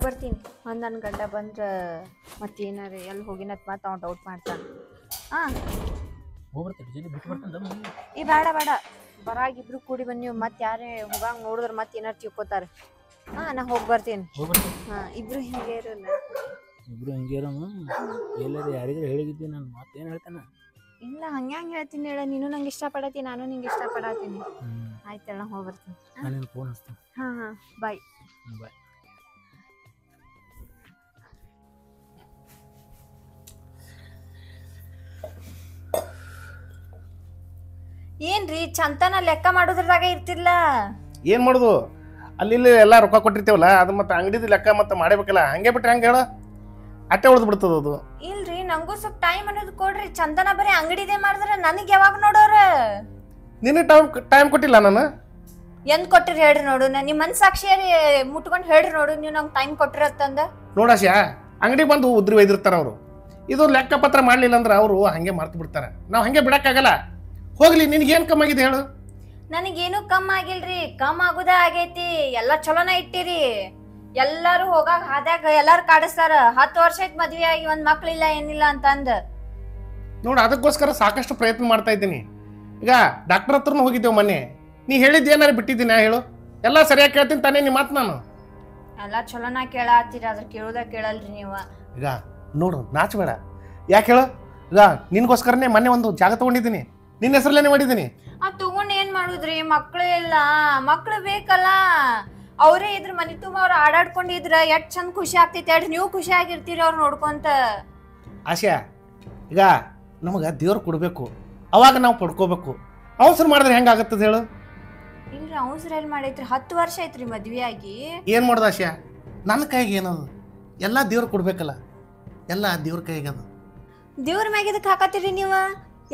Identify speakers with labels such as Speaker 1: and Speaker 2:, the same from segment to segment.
Speaker 1: ಬರ್ತೀನಿ. ನನ್ನ ಗಂಡ ಬಂದ್ರೆ ಮತ್ತೇನಾರ ಎಲ್ಲಿ ಹೋಗಿನತ್ ಮತ್ತೆ ಅವ್ನು ಡೌಟ್ ಮಾಡ್ತಾನೆ. ಹಾಂ ಈ ಬೇಡ ಬೇಡ ಬರಾಗ ಇಬ್ರು ಕೂಡಿ ಬನ್ನಿ. ಮತ್ತೆ ಯಾರೇ ಹೋಗಂಗೆ ನೋಡಿದ್ರೆ ಮತ್ತೆ ಏನಾರು ತಿಳ್ಕೊತಾರೆ. ಹಾಂ ನಾ ಹೋಗಿ ಬರ್ತೀನಿ. ಹಾಂ ಇಬ್ರು ಹಿಂಗೆ ಇರೋಲ್ಲ.
Speaker 2: ಇಬ್ರು ಹಿಂಗೆ ಇರೋನು ಎಲ್ಲರೂ ಯಾರಿಗಾರು ಹೇಳಿದ್ದೀನಿ ನಾನು ಮಾತೇನು ಹೇಳ್ತಾನೆ.
Speaker 1: ಇಲ್ಲ ಹಂಗೆ ಹೇಳ್ತೀನಿ ಹೇಳ. ನೀನು ನಂಗೆ ಇಷ್ಟಪಡತ್ತೀನಿ, ನಾನು ನಿಂಗೆ ಇಷ್ಟಪಡತ್ತೀನಿ. ಆಯ್ತಲ್ಲ ಹೋಗಿ ಬರ್ತೀನಿ.
Speaker 2: ನಾನು ಫೋನ್ ಹಚ್ತೀನಿ.
Speaker 1: ಹಾಂ ಹಾಂ ಬಾಯ್
Speaker 2: ಬಾಯ್.
Speaker 1: ಏನ್ರಿ ಚಂತನ ಲೆಕ್ಕ ಮಾಡೋದ್ರದಾಗ ಇರ್ತಿರ್ಲ?
Speaker 3: ಏನು ಮಾಡೋದು, ಅಲ್ಲಿ ಎಲ್ಲ ರೊಕ್ಕ ಕೊಟ್ಟಿರ್ತೇವಲ್ಲ, ಅದು ಮತ್ತೆ ಅಂಗಡಿದ ಲೆಕ್ಕ ಮತ್ತೆ ಮಾಡಬೇಕಲ್ಲ. ಹಂಗೆ ಬಿಟ್ರೆ ಹಂಗೆ ಹೇಳ, ಅಟ್ಟೆ ಉಳ್ದು ಬಿಡ್ತದ ಅದು.
Speaker 1: ಇಲ್ರಿ ನಂಗೂ ಸ್ವಲ್ಪ ಟೈಮ್ ಅನ್ನೋದು ಕೊಡ್ರಿ. ಚಂದನ ಬರೀ ಅಂಗಡಿದೇ ಮಾಡಿದ್ರೆ ನನಗೆ ಯಾವಾಗ ನೋಡೋರ?
Speaker 3: ನಿನ್ನ ಟೈಮ್ ಕೊಟ್ಟಿಲ್ಲ ನಾನು.
Speaker 1: ಎಂದ್ ಕೊಟ್ಟಿರಿ ಹೇಳ್ರಿ ನೋಡು. ನಿಮ್ಮ ಮನ್ಸಾಕ್ಷಿಯರಿ ಮುಟ್ಕೊಂಡು ಹೇಳ್ರಿ ನೋಡು, ನೀವು ನಂಗೆ ಟೈಮ್ ಕೊಟ್ಟಿರತ್ತಂದ.
Speaker 3: ನೋಡಾಶ್ಯಾ, ಅಂಗಡಿ ಬಂದು ಉದ್ರಿ ಒಯ್ದಿರ್ತಾರ ಅವರು. ಇದು ಲೆಕ್ಕ ಪತ್ರ ಮಾಡ್ಲಿಲ್ಲ ಅಂದ್ರೆ ಅವರು ಹಂಗೆ ಮರ್ತು ಬಿಡ್ತಾರೆ. ನಾವು ಹಂಗೆ ಬಿಡಕ್ಕಾಗಲ್ಲ. ಹೋಗ್ಲಿ, ನಿನ್ಗೇನು ಕಮ್ಮಿ ಆಗಿದೆ ಹೇಳು?
Speaker 1: ನನಗೇನು ಕಮ್ಮಿ ಆಗಿಲ್ರಿ, ಕಮ್ಮಿ ಆಗುದ ಆಗೈತಿ. ಎಲ್ಲ ಚಲೋನ ಇಟ್ಟಿರಿ. ಎಲ್ಲಾರು ಹೋಗಾಗ ಹಾದ್ಯಾಗ ಎಲ್ಲಾರು ಕಾಡಿಸ್ತಾರ 10 ವರ್ಷ ಆಯ್ತು ಮದ್ವೆ ಆಗಿ ಒಂದ್ ಮಕ್ಳಿಲ್ಲ ಏನಿಲ್ಲ ಅಂತಂದ.
Speaker 3: ನೋಡು, ಅದಕ್ಕೋಸ್ಕರ ಸಾಕಷ್ಟು ಪ್ರಯತ್ನ ಮಾಡ್ತಾ ಇದ್ದೀನಿ. ಈಗ ಡಾಕ್ಟರ್ ಹತ್ರನೂ ಹೋಗಿದ್ದೇವೆ ಮೊನ್ನೆ. ನೀ ಹೇಳಿದ್ದು ಏನಾರು ಬಿಟ್ಟಿದ್ದೀನಿ ಹೇಳು? ಎಲ್ಲ ಸರಿಯಾಗಿ ಕೇಳ್ತೀನಿ ತಾನೇ ನಿಮ್ಮ ಮಾತು ನಾನು?
Speaker 1: ಎಲ್ಲ ಚಲೋನ ಕೇಳತ್ತೀರ, ಅದ್ರ ಕೇಳೋದ ಕೇಳಲ್ರಿ ನೀವು.
Speaker 3: ಈಗ ನೋಡು, ನಾಚಬೇಡ. ಯಾಕೆ ಹೇಳು? ಈಗ ನಿನ್ಗೋಸ್ಕರನೇ ಮೊನ್ನೆ ಒಂದು ಜಾಗ ತಗೊಂಡಿದ್ದೀನಿ, ನಿನ್ನ ಹೆಸರಲ್ಲೇನೆ ಮಾಡಿದ್ದೀನಿ.
Speaker 1: ತಗೊಂಡ್ ಏನ್ ಮಾಡುದ್ರಿ? ಮಕ್ಳು ಇಲ್ಲ, ಮಕ್ಳು ಬೇಕಲ್ಲ. ಅವರೇ ಇದ್ರ ಮನಿ ತುಂಬ ಅವ್ರು ಆಡಾಡ್ಕೊಂಡಿದ್ರ ಎಷ್ಟ್ ಚಂದ ಖುಷಿ ಆಗ್ತೈತಿ. ಎಷ್ಟ್ ನೀವು ಖುಷಿ ಆಗಿರ್ತೀರಿ ಅವ್ರು ನೋಡ್ಕೊಂತ.
Speaker 3: ಆಶಾ, ಈಗ ನಮಗೆ ದೇವ್ರು ಕೊಡಬೇಕು, ಅವಾಗ ನಾವು ಪಡ್ಕೋಬೇಕು. ಅವಸರ ಮಾಡಿದ್ರೆ ಹೆಂಗಾಗತ್ತದ ಹೇಳು?
Speaker 1: ಇಲ್ರಿ ಅವಸರ ಎಲ್ಲಿ ಮಾಡೈತ್ರಿ? 10 ವರ್ಷ ಐತ್ರಿ ಮದ್ವೆ ಆಗಿ.
Speaker 3: ಏನು ಮಾಡೋದು ಆಶಾ? ನನ್ನ ಕೈಗೆ ಏನದು? ಎಲ್ಲ ದೇವ್ರು ಕೊಡ್ಬೇಕಲ್ಲ, ಎಲ್ಲ ದೇವ್ರ ಕೈಗೆ ಅದು.
Speaker 1: ದೇವ್ರ ಮ್ಯಾಗ ಇದಕ್ಕೆ ಹಾಕತ್ತೀರಿ ನೀವು?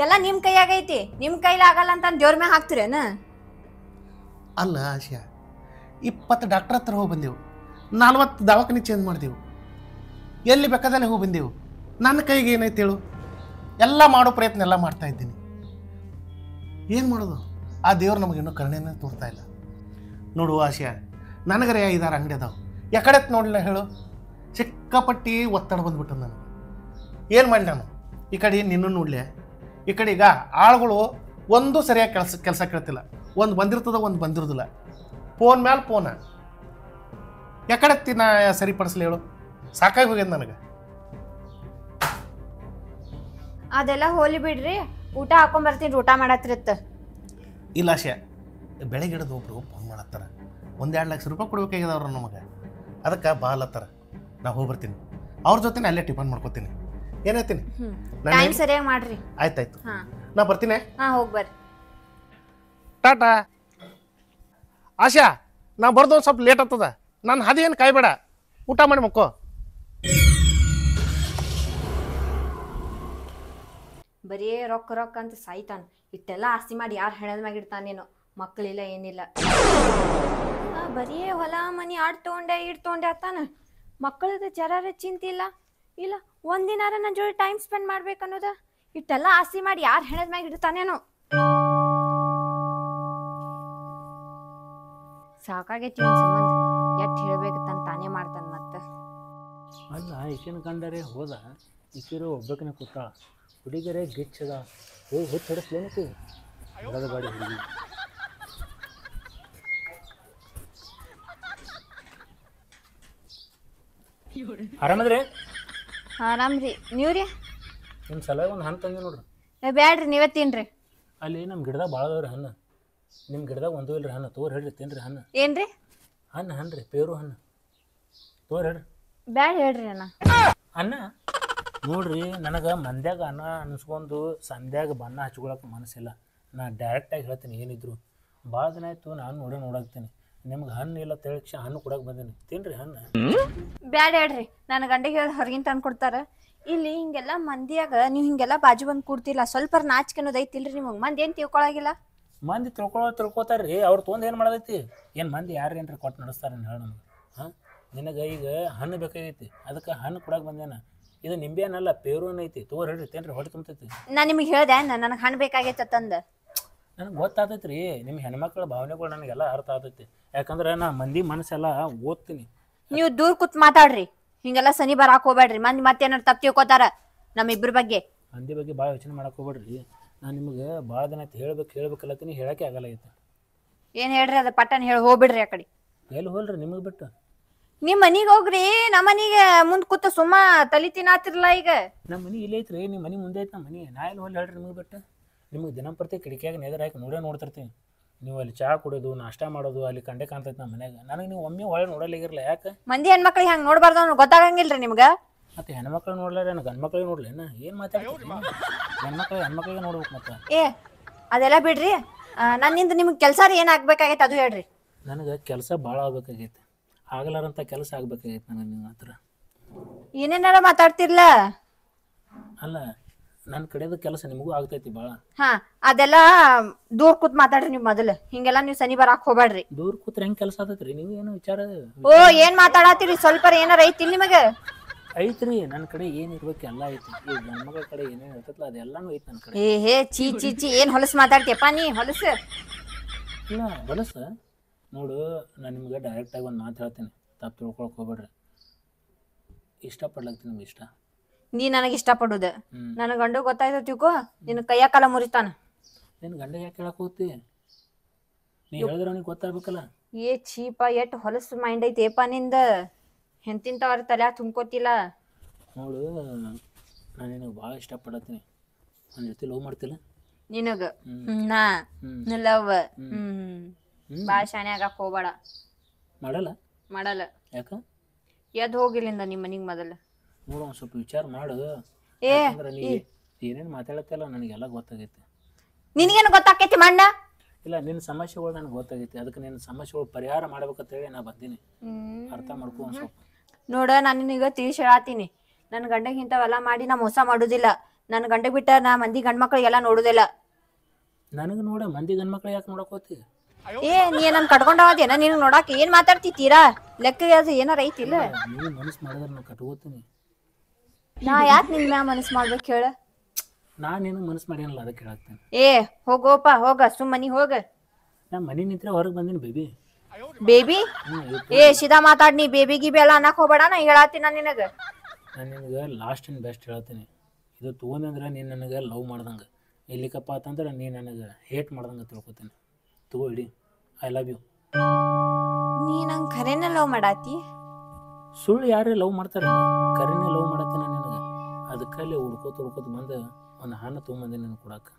Speaker 1: ಎಲ್ಲ ನಿಮ್ ಕೈಯಾಗೈತಿ, ನಿಮ್ ಕೈಲಿ ಆಗಲ್ಲ ಅಂತ ದೇವ್ರ ಮ್ಯಾಗ ಹಾಕ್ತಿರೇನ?
Speaker 3: ಅಲ್ಲ ಆಶಾ, 20 ಡಾಕ್ಟರ್ ಹತ್ರ ಹೋಗಿ ಬಂದೆವು, 40 ದವಾಖಾನೆ ಚೇಂಜ್ ಮಾಡಿದೆವು, ಎಲ್ಲಿ ಬೇಕಾದಲ್ಲಿ ಹೋಗಿ ಬಂದೆವು. ನನ್ನ ಕೈಗೆ ಏನೈತೆ ಹೇಳು? ಎಲ್ಲ ಮಾಡೋ ಪ್ರಯತ್ನ ಎಲ್ಲ ಮಾಡ್ತಾ ಇದ್ದೀನಿ. ಏನು ಮಾಡೋದು? ಆ ದೇವ್ರು ನಮಗಿನ್ನೂ ಕರುಣೆನೇ ತೋರ್ತಾ ಇಲ್ಲ. ನೋಡು ಆಶಾ, ನನಗರೆ 5-6 ಅಂಗಡಿ ಅದಾವೆ. ಯಾಕಡೆ ನೋಡಲಿಲ್ಲ ಹೇಳು? ಸಿಕ್ಕಾಪಟ್ಟಿ ಒತ್ತಡ ಬಂದ್ಬಿಟ್ಟು ನನಗೆ. ಏನು ಮಾಡಿ ನಾನು? ಈ ಕಡೆ ನಿನ್ನೂ ನೋಡಲಿ, ಈ ಕಡೆ ಈಗ ಆಳುಗಳು ಒಂದು ಸರಿಯಾಗಿ ಕೆಲಸ ಕೇಳ್ತಿಲ್ಲ. ಒಂದು ಬಂದಿರ್ತದ, ಒಂದು ಬಂದಿರೋದಿಲ್ಲ. ಫೋನ್ ಮೇಲೆ ಫೋನ. ಯಾಕಡೆ ನಾ ಸರಿಪಡಿಸ್ಲಿ ಹೇಳು? ಸಾಕಾಗಿ ಹೋಗ್ಯದ ನನಗೆ.
Speaker 1: ಅದೆಲ್ಲ ಹೋಲಿ ಬಿಡ್ರಿ, ಊಟ ಹಾಕೊಂಡ್ ಬರ್ತೀನಿ. ಊಟ ಮಾಡತ್ತಿರತ್ತ.
Speaker 3: ಇಲ್ಲ ಆಶಾ, ಬೆಳಗ್ಗೆ ಹಿಡಿದು ಒಬ್ರು ಫೋನ್ ಮಾಡತ್ತಾರ. 1-2 ಲಕ್ಷ ರೂಪಾಯಿ ಕೊಡ್ಬೇಕಾಗ್ಯದವ್ರು ನಮಗೆ. ಅದಕ್ಕೆ ಬಾಲತ್ತಾರ. ನಾ ಹೋಗಿ ಬರ್ತೀನಿ, ಅವ್ರ ಜೊತೆ ಅಲ್ಲೇ ಟಿಫನ್ ಮಾಡ್ಕೋತೀನಿ. ಏನೈತೀನಿ?
Speaker 1: ಟೈಮ್ ಸರಿಯಾಗಿ ಮಾಡ್ರಿ.
Speaker 3: ಆಯ್ತಾಯ್ತು, ನಾ ಬರ್ತೀನಿ.
Speaker 1: ಹೋಗಿ ಬರ್ರಿ.
Speaker 3: ಟಾಟಾ. ಆಶಾ, ನಾ ಬರ್ದು ಸ್ವಲ್ಪ ಲೇಟ್ ಆಗ್ತದ. ನಾನು ಅದೇನು ಕಾಯ್ಬೇಡ, ಊಟ ಮಾಡಿ ಮಕ್ಕೋ.
Speaker 1: ಬರೀ ರೊಕ್ಕ ರೊಕ್ಕ ಅಂತ ಸಾಯ್ತಾನ. ಇಟ್ಟೆಲ್ಲ ಆಸ್ತಿ ಮಾಡಿ ಯಾರು ಹೆಣದ ಮ್ಯಾಗ ಇಡ್ತಾನೇನೋ. ಮಕ್ಕಳಿಲ್ಲ ಏನಿಲ್ಲ, ಬರೀ ಹೊಲ ಮನಿ ಆಡ್ ತೊಗೊಂಡೆ ಇಡ್ ತೊಗೊಂಡೆ ಆತಾನ. ಮಕ್ಕಳದ ಜರಾರ ಚಿಂತೆ ಇಲ್ಲ. ಇಲ್ಲ ಒಂದಿನಾರ ನನ್ನ ಜೋಡಿ ಟೈಮ್ ಸ್ಪೆಂಡ್ ಮಾಡ್ಬೇಕನ್ನೋದ. ಇಟ್ಟೆಲ್ಲ ಆಸ್ತಿ ಮಾಡಿ ಯಾರು ಹೆಣದ ಮ್ಯಾಗ ಇಡ್ತಾನೇನೋ. ಸಾಕಾಗೈತಿ ಒಂದು ಸಂಬಂಧ. ಎಟ್ ಹೇಳ್ಬೇಕು ತಾನೇ ಮಾಡ್ತಾನ ಮತ್ತ.
Speaker 2: ಅಲ್ಲ, ಈಕಿನ ಕಂಡರೆ ಹೋದ, ಈಕಿರು ಒಬ್ಬಕಿನ ಕೂತಾಳ. ಹುಡುಗರೇ ಗಿಚ್ಚದ ಹೋಗಿ ಹೊತ್ತು ಹೊಡಿಸ್ಲೇನಕ್ಕೆ ಹೊರದ ಗಾಡಿ ಹುಡುಗಿ. ಆರಾಮದ್ರಿ?
Speaker 1: ಆರಾಮ್ರಿ, ನೀವ್ರಿ?
Speaker 2: ನಿಮ್ಮ ಸಲ ಒಂದು ಹಣ್ಣು ತಂದಿ ನೋಡ್ರಿ.
Speaker 1: ಬ್ಯಾಡ್ರಿ, ನೀವೇ ತಿನ್ರಿ.
Speaker 2: ಅಲ್ಲಿ ನಮ್ಮ ಗಿಡದಾಗ ಭಾಳ ಅದಾವ್ರಿ ಹಣ್ಣು. ನಿಮ್ಮ ಗಿಡದಾಗ ಒಂದು ಇಲ್ರಿ ಹಣ್ಣು. ತೋರ್ ಹೇಳ್ರಿ, ತಿನ್ರಿ ಹಣ್ಣು.
Speaker 1: ಏನ್ರಿ?
Speaker 2: ಹಣ್ಣು ರೀ, ಪೇರು ಹಣ್ಣು. ತೋರ್ ಹೇಳ್ರಿ.
Speaker 1: ಬ್ಯಾಡ ಹೇಳ್ರಿ ಅಣ್ಣ.
Speaker 2: ಅನ್ನ ನೋಡ್ರಿ, ನನಗೆ ಮಂದ್ಯಾಗ ಅನ್ನ ಅನ್ಸ್ಕೊಂಡು ಸಂಧ್ಯಾಗ ಬಣ್ಣ ಹಚ್ಕೊಳಕ್ಕೆ ಮನಸ್ಸಿಲ್ಲ. ನಾ ಡೈರೆಕ್ಟಾಗಿ ಹೇಳ್ತೀನಿ, ಏನಿದ್ರು ಭಾಳ ದಿನ ಆಯಿತು ನಾನು ನೋಡಾಕ್ತೀನಿ. ನಿಮ್ಗೆ ಹಣ್ಣು ಇಲ್ಲ ತೇಳಕ್ಷ ಹಣ್ಣು ಕೊಡಕ್ಕೆ ಬಂದೀನಿ. ತಿನ್ರಿ ಹಣ್ಣು.
Speaker 1: ಬ್ಯಾಡ ಹೇಳ್ರಿ, ನನ್ನ ಗಂಡಿಗೆ ಹೇಳಿ ಹೊರಗಿನ ತಂದು ಕೊಡ್ತಾರ. ಇಲ್ಲಿ ಹಿಂಗೆಲ್ಲ ಮಂದಿಯಾಗ ನೀವು ಹಿಂಗೆಲ್ಲ ಬಾಜು ಬಂದು ಕೂಡ್ತಿಲ್ಲ. ಸ್ವಲ್ಪ ನಾಚಿಕೆ ಅನ್ನೋದು ಐತಿಲ್ರಿ ನಿಮಗೆ? ಮಂದಿ ಏನು ತಿಳ್ಕೊಳಗಿಲ್ಲ?
Speaker 2: ಮಂದಿ ತಿಳ್ಕೊತಾರ್ರಿ. ಅವ್ರು ತೊಗೊಂಡು ಏನು ಮಾಡೋದೈತಿ? ಏನು ಮಂದಿ ಯಾರು ಏನ್ರಿ ಕೊಟ್ಟು ನಡೆಸ್ತಾರೆ ಹೇಳಿ ನಮ್ಗೆ? ಹಾಂ, ನಿನಗೆ ಈಗ ಹಣ್ಣು ಬೇಕಾಗೈತಿ, ಅದಕ್ಕೆ ಹಣ್ಣು ಕೊಡಕ್ಕೆ ಬಂದೇನ. ಇದು ನಿಂಬೆ ಹಣ್ಣಲ್ಲ, ಪೇರು ಹಣ್ಣು ಐತಿ. ತೋರ್ ಹೇಳ್ರಿ, ತಿನ್ರಿ, ಹೊಟ್ಟೆ ತುಂಬತೈತಿ.
Speaker 1: ನಾನು ನಿಮಗೆ ಹೇಳ್ದೆ ನನಗೆ ಹಣ್ಣು ಬೇಕಾಗೈತೆ ತಂದು.
Speaker 2: ನನಗೆ ಗೊತ್ತಾಗ್ತೈತಿ ರೀ, ನಿಮ್ಮ ಹೆಣ್ಮಕ್ಳ ಭಾವನೆಗಳು ನನಗೆಲ್ಲ ಅರ್ಥ ಆಗ್ತೈತಿ. ಯಾಕಂದ್ರೆ ನಾ ಮಂದಿ ಮನಸ್ಸೆಲ್ಲ ಓದ್ತೀನಿ.
Speaker 1: ನೀವು ದೂರ ಕೂತ್ ಮಾತಾಡ್ರಿ, ಹಿಂಗೆಲ್ಲ ಸನಿ ಬರಾಕ್ ಹೋಗ್ಬೇಡ್ರಿ. ಮಂದಿ ಮತ್ತೇನಾರ ತಪ್ಪು ತಿಳ್ಕೊತಾರ ನಮ್ಮಿಬ್ರ ಬಗ್ಗೆ.
Speaker 2: ಮಂದಿ ಬಗ್ಗೆ ಭಾಳ ಯೋಚನೆ ಮಾಡಕ್ಕೆ ಹೋಗ್ಬೇಡ್ರಿ. ನಾನು ನಿಮಗೆ ಭಾಳ ದಿನ ಆಯ್ತು ಹೇಳ್ಬೇಕಲ್ಲತ್ತೀನಿ, ಹೇಳಕ್ಕೆ ಆಗಲ್ಲ ಐತೆ.
Speaker 1: ಏನ್ ಹೇಳ್ರಿ ಅದ ಪಟ್ಟನ್ ಹೇಳಿ ಹೋಗ್ಬಿಡ್ರಿ ಆ ಕಡೆ.
Speaker 2: ಎಲ್ಲಿ ಹೋಲ್ರಿ ನಿಮಗೆ ಬಿಟ್ಟು?
Speaker 1: ನಿಮ್ ಮನಿಗ್ ಹೋಗ್ರಿ, ನಮ್ಮ ಮನಿಗೆ ಮುಂದ್ ಕೂತ ಸುಮ್ಮ ತಲಿ ತಿನ್ನಾತಿರ್ಲ ಈಗ.
Speaker 2: ನಮ್ಮ ಮನೆ ಇಲ್ಲೇ ಐತ್ರಿ, ನಿಮ್ಮ ಮನೆ ಮುಂದೆ ಐತೆ. ನಮ್ಮ ಮನೆ ನಾ ಎಲ್ಲಿ ಹೋಲ್ ಹೇಳ್ರಿ ನಿಮಗೆ ಬಿಟ್ಟು? ನಿಮಗೆ ದಿನಂಪ್ರತಿ ಕಿಟಕಿಯಾಗ ನೆದರ್ ಹಾಕಿ ನೋಡ್ತಿರ್ತೀನಿ. ನೀವು ಅಲ್ಲಿ ಚಹಾ ಕುಡೋದು, ನಾಷ್ಟ ಮಾಡೋದು ಅಲ್ಲಿ ಕಂಡೆ ಕಾಣ್ತೈತೆ ನಮ್ಮ ಮನ್ಯಾಗ. ನನಗೆ ನೀವು ಒಮ್ಮೆ ಒಳ್ಳೆ ನೋಡಲಿಗಿರಲ್ಲ, ಯಾಕೆ?
Speaker 1: ಮಂದಿ ಹೆಣ್ಮಕ್ಳಿಗೆ ಹಂಗೆ ನೋಡ್ಬಾರ್ದು ಅನ್ನೋ ಗೊತ್ತಾಗಂಗಿಲ್ರಿ ನಿಮ್ಗ?
Speaker 2: ಮತ್ತೆ ಹೆಣ್ಮಕ್ಳು ನೋಡ್ಲಾರ ಗಂಡು ಮಕ್ಳಿಗೆ ನೋಡ್ಲೇನ? ಏನು ಮಾತಾಡ್ತೀವಿ? ಹೆಣ್ಮಕ್ಳಿಗೆ ನೋಡ್ಬೇಕು ಮತ್ತೆ.
Speaker 1: ಏ ಅದೆಲ್ಲ ಬಿಡ್ರಿ. ನನ್ನಿಂದ ನಿಮ್ಗೆ ಕೆಲಸ ಏನ್ ಆಗ್ಬೇಕಾಗೈತೆ ಅದು ಹೇಳ್ರಿ.
Speaker 2: ನನಗೆ ಕೆಲಸ ಭಾಳ ಆಗ್ಬೇಕಾಗೈತೆ, ಆಗಲಾರಂಥ ಕೆಲಸ ಆಗ್ಬೇಕಾಗೈತೆ ನನಗೆ ನಿಮ್ಮ ಹತ್ರ.
Speaker 1: ಏನೇನಾರ ಮಾತಾಡ್ತಿರ್ಲ?
Speaker 2: ಅಲ್ಲ, ನನ್ನ ಕಡೆದ ಕೆಲಸ ನಿಮಗೂ ಆಗ್ತೈತಿ ಭಾಳ.
Speaker 1: ಹಾ, ಅದೆಲ್ಲ ದೂರ ಕೂತ್ ಮಾತಾಡ್ರಿ ನೀವು ಮೊದಲು. ಹಿಂಗೆಲ್ಲ ನೀವು ಸನಿ ಬರಾಕ್ ಹೋಗ್ಬೇಡ್ರಿ.
Speaker 2: ದೂರ ಕೂತ್ರೆ ಹೆಂಗೆ ಕೆಲಸ ಆತೈತ್ರಿ? ನೀವು ಏನು ವಿಚಾರ
Speaker 1: ಓ ಏನ್ ಮಾತಾಡತ್ತೀರಿ? ಸ್ವಲ್ಪ ಏನಾರ ಐತಿಲ್ ನಿಮಗ?
Speaker 2: ಐತ್ರಿ, ನನ್ನ ಕಡೆ ಏನು ಇರ್ಬೇಕು ಎಲ್ಲ ಐತಿ. ಈ ಗಂಡ್ಮಗಳ ಕಡೆ ಏನೇನು ಇರ್ತೈತಲ್ಲ ಅದೆಲ್ಲಾನು ಐತಿ ನನ್ನ ಕಡೆ.
Speaker 1: ಹೇ ಚೀ ಚೀ ಚೀ, ಏನ್ ಹೊಲಸು ಮಾತಾಡ್ತೀಯಪ್ಪ ನೀ? ಹೊಲಸು
Speaker 2: ಇಲ್ಲ ಹೊಲಸ ನೋಡು. ನಾನು ನಿಮ್ಗೆ ಡೈರೆಕ್ಟಾಗಿ ಒಂದು ಮಾತು ಹೇಳ್ತೀನಿ, ತಪ್ಪು ತಿಳ್ಕೊಳಕ್ಕೆ ಹೋಗ್ಬೇಡ್ರಿ. ಇಷ್ಟಪಡ್ಲತ್ತೀನಿ ನಿಮ್ಗೆ ಇಷ್ಟ.
Speaker 1: ನೀ ನನಗೆ ಇಷ್ಟಪಡುದ? ನನ್ನ ಗಂಡು ಗೊತ್ತಾಯ್ತು ತಿಳ್ಕೊ, ನಿನ್ನ ಕೈಯ ಕಾಲ ಮುರಿತಾನ.
Speaker 2: ನಿನ್ನ ಗಂಡ ಯಾಕೆ ಹೇಳಕ್ ಹೋಗ್ತಿ? ನೀ ಹೇಳಿದ್ರೆ ಅವನಿಗೆ ಗೊತ್ತಾಗ್ಬೇಕಲ್ಲ.
Speaker 1: ಏ ಚೀಪ, ಎಟ್ ಹೊಲಸು ಮೈಂಡ್ ಐತೆಪ್ಪ ನಿಂದ. ಎಂತಿಂತವ್ರ ತಲೆ ತುಂಬ್ಕೋತಿಲ್ಲ
Speaker 2: ನೋಡು. ನಾನು ನಿನಗೆ ಭಾಳ ಇಷ್ಟಪಡತ್ತೀನಿ. ನನ್ನ ಜೊತೆ ಲವ್ ಮಾಡ್ತಿಲ್ಲ
Speaker 1: ನಿನಗ? ನಾ ಲವ್ ಭಾಳ ಶಾಣೆ ಆಗಕ್ ಹೋಗ್ಬೇಡ.
Speaker 2: ಮಾಡಲ್ಲ?
Speaker 1: ಮಾಡಲ್ಲ.
Speaker 2: ಯಾಕ?
Speaker 1: ಎದ್ ಹೋಗಿಲ್ಲಿಂದ ನಿಮ್ಮ ಮನಿಗ್ ಮೊದಲ.
Speaker 2: ನೋಡು, ಒಂದು ಸ್ವಲ್ಪ ವಿಚಾರ ಮಾಡು. ನೀ ಏನೇನು ಮಾತಾಡತ್ತಲ್ಲ ನನಗೆಲ್ಲ ಗೊತ್ತಾಗೈತಿ.
Speaker 1: ನಿನಗೇನು ಗೊತ್ತಾಕೈತಿ ಮಣ್ಣ?
Speaker 2: ಇಲ್ಲ, ನಿನ್ನ ಸಮಸ್ಯೆಗಳು ನನಗೆ ಗೊತ್ತಾಗೈತಿ. ಅದಕ್ಕೆ ನಿನ್ನ ಸಮಸ್ಯೆಗಳು ಪರಿಹಾರ ಮಾಡ್ಬೇಕಂತೇಳಿ ನಾ ಬಂದೀನಿ. ಅರ್ಥ ಮಾಡ್ಕೊ ಒಂದು ಸ್ವಲ್ಪ.
Speaker 1: ನೋಡ, ನಾನು ನಿನಗ ತಿಳಿಸಿ ಹೇಳತ್ತೀನಿ, ನನ್ನ ಗಂಡಗೆ ಇಂಥವೆಲ್ಲ ಮಾಡಿ ನಾ ಮೋಸ ಮಾಡುದಿಲ್ಲ. ನನ್ನ ಗಂಡ ಬಿಟ್ಟ ನಾ ಮಂದಿ ಗಂಡ್ಮಕ್ಳಿಗೆಲ್ಲ ನೋಡುದಿಲ್ಲ.
Speaker 2: ನನಗೆ ನೋಡ, ಮಂದಿ ಗಂಡ್ಮಕ್ಳು ಯಾಕೆ ನೋಡಕ್ ಹೋಗ್ತಿ?
Speaker 1: ಏ ನೀ ನನ್ ಕಟ್ಕೊಂಡವದೇನ? ನೀನು ನೋಡಾಕ ಏನ್ ಮಾತಾಡ್ತಿದ್ದೀರಾ? ಲೆಕ್ಕ ಅದು ಏನಾರ ಐತಿಲ್ಲ?
Speaker 2: ನೀವು ಮನಸ್ಸು ಮಾಡಿದ್ರೆ ನಾನು ಕಟ್ಕೋತೀನಿ.
Speaker 1: ನಾ ಯಾಕೆ ನಿನ್ ಮ್ಯಾ ಮನಸ್ಸು ಮಾಡ್ಬೇಕು ಹೇಳ?
Speaker 2: ನಾನು ನಿನಗೆ ಮನಸ್ಸು ಮಾಡ್ಯಾನಲ್ಲ, ಅದಕ್ಕೆ ಹೇಳಾಕ್ತೇನೆ.
Speaker 1: ಏ ಹೋಗೋಪ, ಹೋಗ ಸುಮ್ಮನಿ ಹೋಗ.
Speaker 2: ನಾ ಮನೆ ನಿಂತ್ರೆ ಹೊರಗೆ ಬಂದೀನಿ ಬೇಬಿ.
Speaker 1: ಬೇಬಿ? ಏ ಸೀದಾ ಮಾತಾಡ್, ನೀ ಬೇಬಿ ಗಿಬಿ ಎಲ್ಲ ಅನ್ನಕ್ ಹೋಗ್ಬೇಡ. ನಾ ಹೇಳತ್ತೀನಿ ನಿನಗ.
Speaker 2: ನಾನು ನಿನಗೆ ಲಾಸ್ಟ್ ಆ್ಯಂಡ್ ಬೆಸ್ಟ್ ಹೇಳ್ತೀನಿ. ಇದು ತೊಗೊಂಡ್ರೆ ನೀನು ನನಗೆ ಲವ್ ಮಾಡ್ದಂಗೆ, ಇಲ್ಲಿಕಪ್ಪ ಅಂತಂದ್ರೆ ನೀ ನನಗೆ ಹೇಟ್ ಮಾಡ್ದಂಗೆ ತಿಳ್ಕೊತೀನಿ. ತಗೋ ಇಡಿ, ಐ ಲವ್ ಯು.
Speaker 1: ನೀ ನಂಗೆ ಖರೇನ ಲವ್ ಮಾಡಾತಿ?
Speaker 2: ಸುಳ್ಳು ಯಾರೇ ಲವ್ ಮಾಡ್ತಾರೆ? ಕರೆನೇ ಲವ್ ಮಾಡತ್ತೀನಿ ನನಗೆ. ಅದಕ್ಕಲ್ಲಿ ಹುಡ್ಕೋತ ಬಂದು ಒಂದು ಹಣ್ಣು ತೊಗೊಂಬಂದೆ ನನಗೆ ಕೊಡಕ್ಕೆ.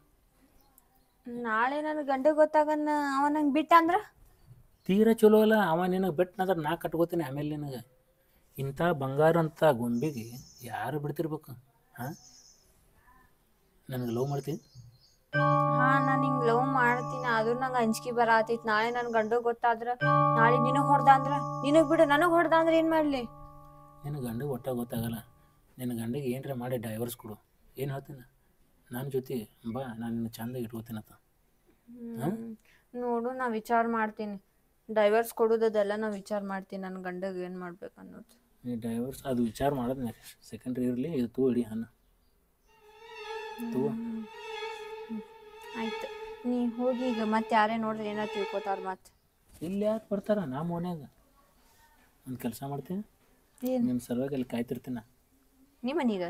Speaker 1: ನಾಳೆ ನನ್ನ ಗಂಡ ಗೊತ್ತಾಗನ್ನ ಅವ ನಂಗೆ ಬಿಟ್ಟ ಅಂದ್ರ?
Speaker 2: ತೀರಾ ಚಲೋ ಅಲ್ಲ. ಅವ ನಿನಗೆ ಬಿಟ್ಟನಂದ್ರೆ ನಾ ಕಟ್ಕೋತೀನಿ. ಆಮೇಲೆ ನಿನಗೆ ಇಂಥ ಬಂಗಾರ ಅಂತ ಗೊಂಬಿಗೆ ಯಾರು ಬಿಡ್ತಿರ್ಬೇಕು? ಹಾಂ, ನನಗೆ ಲವ್ ಮಾಡ್ತೀನಿ?
Speaker 1: ಹಾ, ನಾನು ಹಿಂಗೆ ಲವ್ ಮಾಡ್ತೀನಿ. ಆದ್ರೂ ನಂಗೆ ಅಂಜಿಕೆ ಬರತೈತಿ. ನಾಳೆ ನನ್ನ ಗಂಡ ಗೊತ್ತಾದ್ರ, ನಾಳೆ ನಿನಗೆ ಹೊಡ್ದ ಅಂದ್ರ, ನಿನಗೆ ಬಿಡು ನನಗೆ ಹೊಡ್ದ ಅಂದ್ರೆ ಏನು ಮಾಡಲಿ?
Speaker 2: ನಿನ್ನ ಗಂಡಿಗೆ ಒಟ್ಟ ಗೊತ್ತಾಗಲ್ಲ. ನಿನ್ನ ಗಂಡಿಗೆ ಏನರ ಮಾಡಿ ಡೈವರ್ಸ್ ಕೊಡು. ಏನು ಹೇಳ್ತೀನಿ? ನನ್ನ ಜೊತೆ ಬಾ, ನಾನು ನಿನ್ನ ಚಂದಾಗಿ ಇಟ್ಕೋತೀನತ್ತ.
Speaker 1: ನೋಡು, ನಾ ವಿಚಾರ ಮಾಡ್ತೀನಿ. ಡೈವರ್ಸ್ ಕೊಡೋದೆಲ್ಲ ನಾ ವಿಚಾರ ಮಾಡ್ತೀನಿ. ನನ್ನ ಗಂಡಗೆ ಏನು ಮಾಡ್ಬೇಕು ಅನ್ನೋದು.
Speaker 2: ನೀ ಡೈವರ್ಸ್ ಅದು ವಿಚಾರ ಮಾಡೋದು ಸೆಕೆಂಡ್ರಿ ಇರಲಿ. ಇದು ತಗೋ ಇಡಿ ಹಣ್ಣು, ತಗೋ.
Speaker 1: ಆಯ್ತು, ನೀ ಹೋಗಿ ಈಗ. ಮತ್ತೆ ಯಾರೇ ನೋಡ್ರಿ ಏನೋ ತಿಳ್ಕೊತಾರ. ಮತ್ತೆ
Speaker 2: ಇಲ್ಲಿ ಯಾಕೆ ಬರ್ತಾರ? ನಾ ಮನ್ಯಾಗ ಒಂದು ಕೆಲಸ ಮಾಡ್ತೀನಿ. ನಿಮ್ಮ ಸಲುವಾಗಿ ಅಲ್ಲಿ ಕಾಯ್ತಿರ್ತೀನಿ.
Speaker 1: ನಿಮ್ಮ ಮನೀಗ?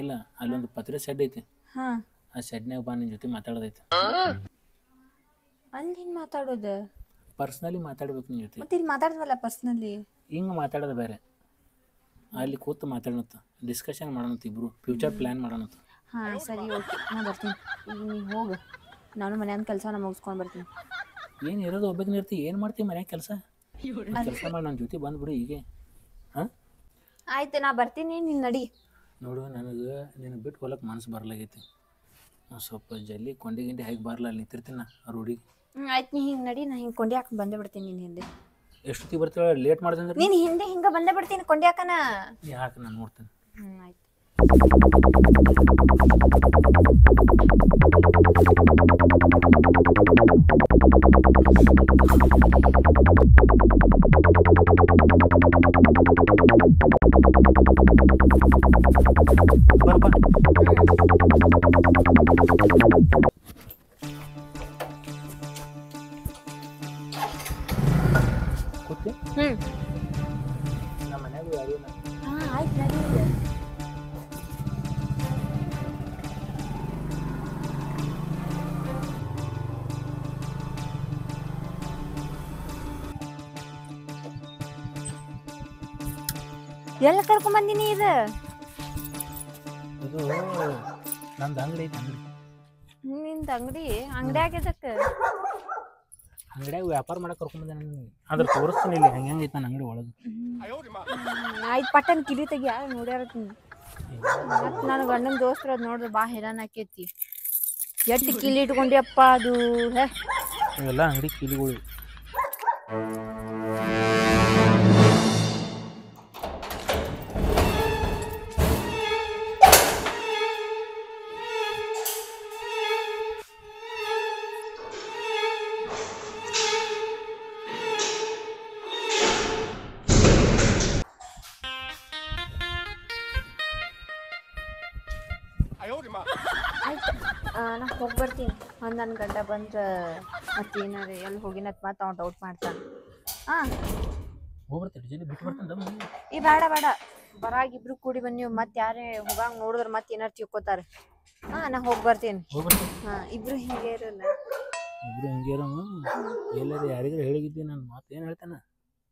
Speaker 2: ಇಲ್ಲ, ಅಲ್ಲೊಂದು ಪತ್ರೆ ಶೆಡ್ ಐತಿ.
Speaker 1: ಹಾಂ,
Speaker 2: ಆ ಶೆಡ್ನಾಗ ಬಾ, ನಿನ್ನ ಜೊತೆ ಮಾತಾಡೋದೈತಿ.
Speaker 1: ಅಲ್ಲಿ ಏನು ಮಾತಾಡೋದು?
Speaker 2: ಪರ್ಸ್ನಲಿ ಮಾತಾಡ್ಬೇಕು ನಿನ್ನ ಜೊತೆ.
Speaker 1: ಮತ್ತೆ ಇಲ್ಲಿ ಮಾತಾಡ್ದವಲ್ಲ ಪರ್ಸ್ನಲಿ.
Speaker 2: ಹಿಂಗೆ ಮಾತಾಡೋದು ಬೇರೆ. ಅಲ್ಲಿ ಕೂತು ಮಾತಾಡೋಣತ್ತ, ಡಿಸ್ಕಷನ್ ಮಾಡೋಣತ್ತ, ಇಬ್ರು ಫ್ಯೂಚರ್ ಪ್ಲ್ಯಾನ್ ಮಾಡೋಣತ್ತ.
Speaker 1: ಹಾಂ ಸರಿ, ಓಕೆ, ನಾ ಬರ್ತೀನಿ. ಈಗ ನೀ ಹೋಗು, ನಾನು ಮನ್ಯಾನ ಕೆಲಸ ನಾ ಮುಗಿಸ್ಕೊಂಡು ಬರ್ತೀನಿ.
Speaker 2: ಏನು ಇರೋದು ಒಬ್ಬಕ್ಕೆ ಇರ್ತಿ? ಏನು ಮಾಡ್ತೀವಿ ಮನ್ಯಾಗ ಕೆಲಸ? ಕೆಲಸ ಮಾಡಿ ನನ್ನ ಜೊತೆ ಬಂದ್ಬಿಡು ಹೀಗೆ. ಹಾಂ
Speaker 1: ಆಯ್ತು, ನಾ ಬರ್ತೀನಿ, ನೀನು ನಡಿ.
Speaker 2: ನೋಡು, ನನಗೆ ನಿನಗೆ ಬಿಟ್ಟು ಹೊಲಕ್ಕೆ ಮನಸ್ಸು ಬರಲಾಗೈತಿ. ಸ್ವಲ್ಪ ಜಲ್ದಿ ಕೊಂಡಿ ಗಿಂಡಿ ಹಾಕಿ ಬರಲ್ಲ, ಅಲ್ಲಿ ನಿಂತಿರ್ತೀನಿ ನಾ ರೋಡಿಗೆ.
Speaker 1: ಆಯ್ತು, ನೀ ಹಿಂಗೆ ನಡಿ. ನಾ ಹಿಂಗೆ ಕೊಂಡಿ ಹಾಕಿ ಬಂದೇ ಬಿಡ್ತೀನಿ ನಿನ್ನ ಹಿಂದೆ.
Speaker 2: ಎಷ್ಟೊತ್ತಿಗೆ ಬರ್ತೀವಿ? ಲೇಟ್ ಮಾಡಿದೆ ಅಂದ್ರೆ
Speaker 1: ನೀನು ಹಿಂದೆ ಹಿಂಗೆ ಬಂದೇ ಬಿಡ್ತೀನಿ ಕೊಂಡಿ ಹಾಕನ.
Speaker 2: ಯಾಕೆ? ನಾನು ನೋಡ್ತೀನಿ.
Speaker 1: ಆಯ್ತು.
Speaker 2: ಬರಪ್ಪ. ಕೂತಿ? ನಾ
Speaker 1: ಆಯ್ತು ನಡಿ. ಎಲ್ಲ ಕರ್ಕೊಂಡ್ ಬಂದಿನಿ ಇದು
Speaker 2: ಇದು ನಂದು ಅಂಗಡಿ ಐತೆ ಅಂಗಡಿ.
Speaker 1: ನಿಂದ ಅಂಗಡಿಯಾಗ ಇದಕ್ಕೆ
Speaker 2: ಅಂಗಡಿಯಾಗ ವ್ಯಾಪಾರ ಮಾಡಕ್ಕೆ ಕರ್ಕೊಂಬಂದೆ ನಾನು. ಅದ್ರ ತೋರಿಸ್ತೀನಿ ಇಲ್ಲಿ ಹೆಂಗೆ ಐತೆ ನನ್ನ ಅಂಗಡಿ ಒಳಗೆ.
Speaker 1: ಆಯ್ತು ಪಟ್ಟನ್ ಕಿಲಿ ತೆಗಿಯ ನೋಡ್ಯಾರ ಮತ್ ನನ್ನ ಗಂಡನ ದೋಸ್ತರ ಅದ್ ನೋಡ್ರಿ ಬಾ ಹೆರಾನ್ ಆಕೇತಿ. ಎಟ್ಟು ಕಿಲಿ ಇಟ್ಕೊಂಡ್ಯಪ್ಪ ಅದು
Speaker 2: ಇವೆಲ್ಲ ಅಂಗಡಿ ಕೀಲಿಗಳು.
Speaker 1: ಆಯ್ತು ನಾ ಹೋಗಿ ಬರ್ತೀನಿ. ನನ್ನ ಗಂಡ ಬಂದ್ರೆ ಮತ್ತೇನಾರ ಎಲ್ಲಿ ಹೋಗಿನತ್ ಮತ್ತೆ ಅವ್ನು ಡೌಟ್ ಮಾಡ್ತಾನೆ.
Speaker 2: ಹೋಗ್ಬರ್ತೀನಿ ಜಲ್ದಿ ಬಿಟ್ಟು ಬರ್ತಾನೆ.
Speaker 1: ಈ ಬೇಡ ಬರಾಗ ಇಬ್ರು ಕೂಡಿ ಬನ್ನಿ. ಮತ್ತೆ ಯಾರೇ ಹೋಗಂಗ್ ನೋಡಿದ್ರೆ ಮತ್ತೆ ಏನಾರು ತಿಳ್ಕೊತಾರೆ. ನಾ ಹೋಗಿ ಬರ್ತೀನಿ. ಇಬ್ರು ಹಿಂಗೆ ಇರಲ್ಲ.
Speaker 2: ಇಬ್ರು ಹಿಂಗೆ ಇರೋನು ಎಲ್ಲದ ಯಾರಿಗಾರ ಹೇಳಿಗಿದ್ದಿ ನಾನು ಮಾತು ಏನು ಹೇಳ್ತಾನೆ.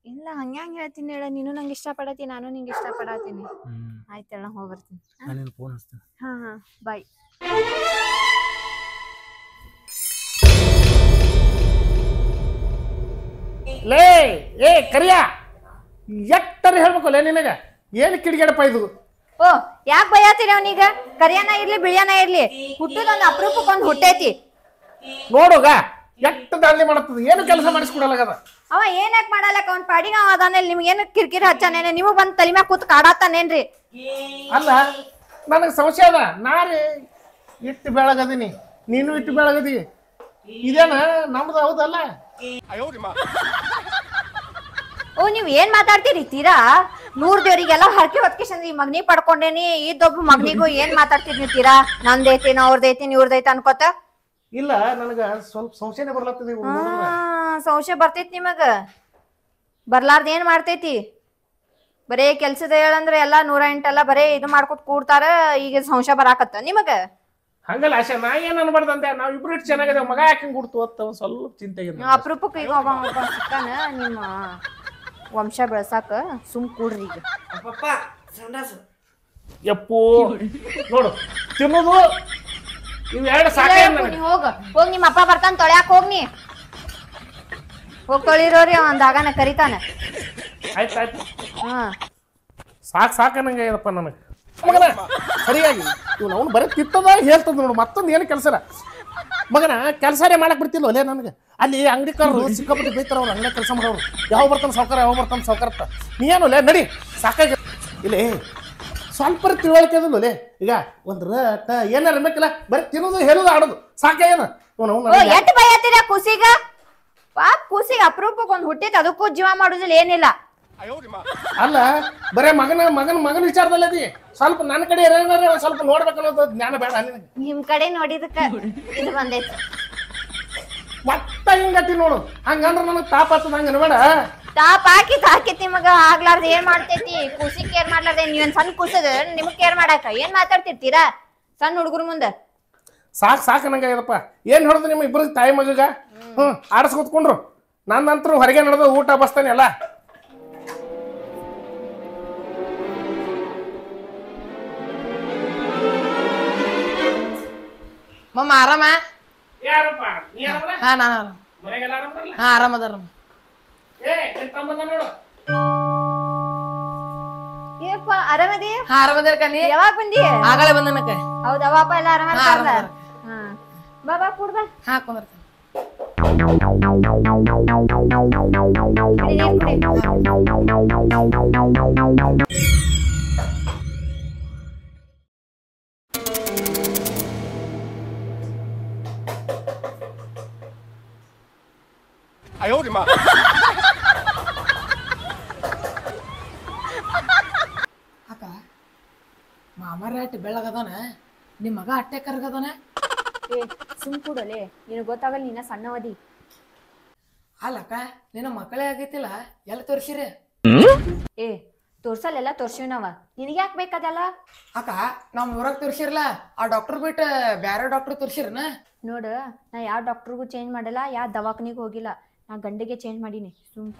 Speaker 1: ಇಲ್ಲ ಹಂಗ್ಯಾಂಗ ಹೇಳ್ತೀನಿ ಹೇಳ. ನೀನು ನಂಗೆ ಇಷ್ಟಪಡತ್ತೀನಿ, ನಾನು ನಿಂಗೆ ಇಷ್ಟಪಡತ್ತೀನಿ. ಆಯ್ತು ನಾ ಹೋಗಿ ಬರ್ತೀನಿ.
Speaker 2: ನಾನು ಫೋನ್ ಹಚ್ತೀನಿ.
Speaker 1: ಬಾಯ್.
Speaker 3: ಲೇ ಏ ಕರಿಯ ಎಟ್ಟರ ಹೇಳ್ಬೇಕಲ್ಲ ನಿನಗ ಏನು ಕಿಡಿಗೇಡಪ್ಪ ಇದು.
Speaker 1: ಓ ಯಾಕೆ ಬೈಯಾತೀರಿ ಅವನೀಗ? ಕರಿಯನ ಇರ್ಲಿ ಬಿಳಿಯನ ಇರ್ಲಿ ಹುಟ್ಟದೊಂದು ಅಪರೂಪಕ್ಕೊಂದು ಹುಟ್ಟೈತಿ.
Speaker 3: ನೋಡುಗ ಎಷ್ಟು ದಾಂಧಲೆ ಮಾಡತ್ತದ, ಏನು ಕೆಲಸ ಮಾಡಿಸ್ಕೊಡಲಾಗದ.
Speaker 1: ಅವ ಏನಕ್ ಮಾಡಲಕ್ಕ? ಅವ್ನ ಪಾಡಿಗೆ ಅವ ಅದಾನೇಲಿ. ನಿಮ್ಗೆ ಏನು ಕಿರಿಕಿರಿ ಹಚ್ಚಾನೇನೆ? ನಿಮಗ್ ಬಂದ್ ತಲೆ ಮ್ಯಾಗ ಕೂತ್ ಕಾಡಾತಾನೇನ್ರಿ?
Speaker 3: ಅಲ್ಲ ನನಗೆ ಸಂಶಯ ಅದ. ನಾರೇ ಇಟ್ಟು ಬೆಳಗದೀನಿ, ನೀನು ಇಟ್ಟು ಬೆಳಗದಿ. ಇದೇನ ನಮ್ದು ಹೌದಲ್ಲ?
Speaker 1: ಓ ನೀವ್ ಏನ್ ಮಾತಾಡ್ತೀರಿ ತೀರಾ? 100 ದೇವ್ರಿಗೆಲ್ಲ ಹರಕೆ ಹೊತ್ಕೇಶಂದ್ರಿ ಮಗನಿ ಪಡ್ಕೊಂಡೇನಿ. ಇದೊಬ್ಬ ಮಗನಿಗೂ ಏನ್ ಮಾತಾಡ್ತೀರಿ ನೀವು ತೀರಾ? ನಂದೈತಿ ಅವ್ರದೈತಿ ಇವ್ರದೈತಿ ಅನ್ಕೋತ.
Speaker 3: ಇಲ್ಲ ನನಗ ಸ್ವಲ್ಪ ಸಂಶಯನೇ ಬರ್ಲತ್ತದ.
Speaker 1: ಸಂಶಯ ಬರ್ತೈತಿ ನಿಮಗ? ಬರ್ಲಾರ್ದ ಏನ್ ಮಾಡ್ತೈತಿ? ಬರೇ ಕೆಲ್ಸದ ಹೇಳಂದ್ರೆ ಎಲ್ಲಾ 108 ಎಲ್ಲ ಬರೇ ಇದು ಮಾಡ್ಕೊತ ಕೂಡ್ತಾರ. ಈಗ ಸಂಶಯ ಬರಾಕತ್ತ ನಿಮಗ?
Speaker 3: ಹಂಗಲ್ಲ ಆಶಾ, ನಾ ಏನ್ ಅನ್ಬಾರ್ದಂತೆ. ನಾವ್ ಇಬ್ರು ಇಟ್ಟು ಚೆನ್ನಾಗಿದೆ. ಮಗ ಯಾಕೆ ಗುಡ್ತು ಅಂತ ಒಂದ್ ಸ್ವಲ್ಪ ಚಿಂತೆ.
Speaker 1: ಅಪರೂಪಕ್ಕೆ ಈಗ ಒಬ್ಬ ಸಿಕ್ಕಾನ ನಿಮ್ಮ ವಂಶ ಬೆಳ್ಸಾಕ. ಸುಮ್ ಕೂಡ್ರಿ ಈಗ.
Speaker 3: ಯಪ್ಪು ನೋಡು ತಿನ್ನೋದು ಇವ್ ಎರಡು ಸಾಕ.
Speaker 1: ಹೋಗ್ ನಿಮ್ಮ ಅಪ್ಪ ಬರ್ತಾನ ತೊಳ್ಯಾಕ. ಹೋಗ್ನಿ ಹೋಗ್ ತೊಳಿರೋರಿ ಒಂದಾಗನ ಕರಿತಾನ.
Speaker 3: ಆಯ್ತಾಯ್ತು ಸಾಕ್ ಅನ್ನಂಗಪ್ಪ ನನಗೆ. ಮಗನ ಸರಿಯಾಗಿ ಇವ್ ಅವ್ನು ಬರೀ ತಿತ್ತದ ಹೇಳ್ತದ ನೋಡು. ಮತ್ತೊಂದು ಏನು ಕೆಲಸ ಇಲ್ಲ ಮಗನ. ಕೆಲಸನೇ ಮಾಡಕ್ ಬಿಡ್ತಿಲ್ಲ ಅಲ್ಲೇ ನನಗೆ. ಅಲ್ಲಿ ಅಂಗಡಿಕಾರರು ಸಿಕ್ಕಾಪಟ್ಟಿ ಬೈತಾರ. ಅವ್ರು ಅಂಗಡಿ ಕೆಲಸ ಮಾಡೋರು. ಯಾವ ಬರ್ತಾನೆ ಸಾವುಕಾರ ಅಂತ. ನೀ ಏನು ಲೇ ನಡಿ ಸಾಕಾಗಿ. ಇಲ್ಲೇ ಸ್ವಲ್ಪ ತಿಳುವಳಿಕೆ ಅದಲ್ಲ ಲೇ. ಈಗ ಒಂದ್ ರಟ ಏನಾರ ಬೇಕಿಲ್ಲ, ಬರೀ ತಿನ್ನೋದು ಹೇಳೋದು ಆಡೋದು ಸಾಕೇನು.
Speaker 1: ಎಷ್ಟ್ ಬೈಯತ್ತೀರ ಕೂಸಿಗ? ಪಾಪ ಕೂಸಿಗೆ ಅಪರೂಪಕ್ಕೆ ಒಂದ್ ಹುಟ್ಟಿತ್, ಅದಕ್ಕೂ ಜೀವ ಮಾಡುದಿಲ್ಲ ಏನಿಲ್ಲ.
Speaker 3: ಅಲ್ಲ ಬರೇ ಮಗನ ವಿಚಾರದಲ್ಲಿ ಅದಿ. ಸ್ವಲ್ಪ ನನ್ನ ಕಡೆ ಸ್ವಲ್ಪ ನೋಡ್ಬೇಕನ್ನೋದು ಜ್ಞಾನ ಬೇಡ ನಿನಗೆ?
Speaker 1: ನಿಮ್ ಕಡೆ ನೋಡಿದಕ್ಕ ಇದು ಬಂದೈತಿ.
Speaker 3: ಮತ್ತ ಹಿಂಗತಿ ನೋಡು. ಹಂಗಂದ್ರ ನನಗ್ ತಾಪ ಆಗ್ತದ. ಹಂಗ ಅನ್ಬೇಡ.
Speaker 1: ತಾಪ ಹಾಕಿತಿ ಮಗ. ಆಗ್ಲಾರ್ದ ಏನ್ ಮಾಡ್ತೈತಿ? ಕೂಸಿ ಕೇರ್ ಮಾಡ್ಲಾರ್ದ ನೀವೇನ್ ಸಣ್ಣ ಕೂಸದ ನಿಮಗ್ ಕೇರ್ ಮಾಡಾಕ ಏನ್ ಮಾತಾಡ್ತಿರ್ತೀರಾ ಸಣ್ಣ ಹುಡುಗರ ಮುಂದೆ?
Speaker 3: ಸಾಕ್ ನಂಗಪ್ಪ. ಏನ್ ಹೊಡೆದು ನಿಮ್ಮ ಇಬ್ಬರಿಗೆ ತಾಯಿ ಮಗಗ ಆಡಸ್ಕೊತ್ಕೊಂಡ್ರು. ನಂದಂತರೂ ಹೊರಗೆ ನಡೆದ ಊಟ ಬಸ್ತಾನೆ ಎಲ್ಲ.
Speaker 4: ಮಮ್ಮ ಆರಾಮ? ಹಾ ನಾನು ಆರಾಮದಾರ.
Speaker 1: ಏನಪ್ಪ ಆರಾಮದಿ?
Speaker 4: ಹಾ ಆರಾಮದಾರ ಕಣಿ.
Speaker 1: ಯಾವಾಗ ಬಂದಿ?
Speaker 4: ಆಗಳೇ ಬಂದನಕ್ಕ.
Speaker 1: ಹೌದಾ ಅಪ್ಪ ಎಲ್ಲ ಆರಾಮ? ಬಾ ಕೂಡ್ ಬಾ.
Speaker 4: ಹಾ ಕುಂದರ್ತೀನಿ. ಅಕ್ಕ ಮಾಮರ ಅಟ್ಟಿ ಬೆಳ್ಳಗದಾನ, ನಿಮ್ಮ ಮಗ ಅಟ್ಟೆ ಕರ್ಗದಾನ.
Speaker 1: ಸುಮ್ ಕೂಡಲೇ, ನಿನಗೆ ಗೊತ್ತಾಗಲ್ಲ, ನೀನ ಸಣ್ಣವದಿ.
Speaker 4: ಅಲ್ಲಕ್ಕ ನಿನ್ನ ಮಕ್ಕಳೇ ಆಗೈತಿಲ್ಲ, ಎಲ್ಲಿ ತೋರಿಸಿರಿ?
Speaker 1: ತೋರ್ಸಲ್ಲೆಲ್ಲ ತೋರ್ಸಿವ್ ನಾವ ನಿನಗೆ ಯಾಕೆ ಬೇಕದಲ್ಲ?
Speaker 4: ಅಕ್ಕ ನಮ್ ಊರಾಗ ತೋರ್ಸಿರ್ಲ ಆ ಡಾಕ್ಟರ್ ಬಿಟ್ಟು ಬ್ಯಾರೆ ಡಾಕ್ಟರ್ ತೋರ್ಸಿರ್ನ?
Speaker 1: ನೋಡು, ನಾ ಯಾವ ಡಾಕ್ಟ್ರಿಗೂ ಚೇಂಜ್ ಮಾಡಲ್ಲ, ಯಾವ ದವಾಖಾನಿಗೂ ಹೋಗಿಲ್ಲ. ನಾ ಗಂಡಿಗೆ ಚೇಂಜ್ ಮಾಡೀನಿ ಸುಮ್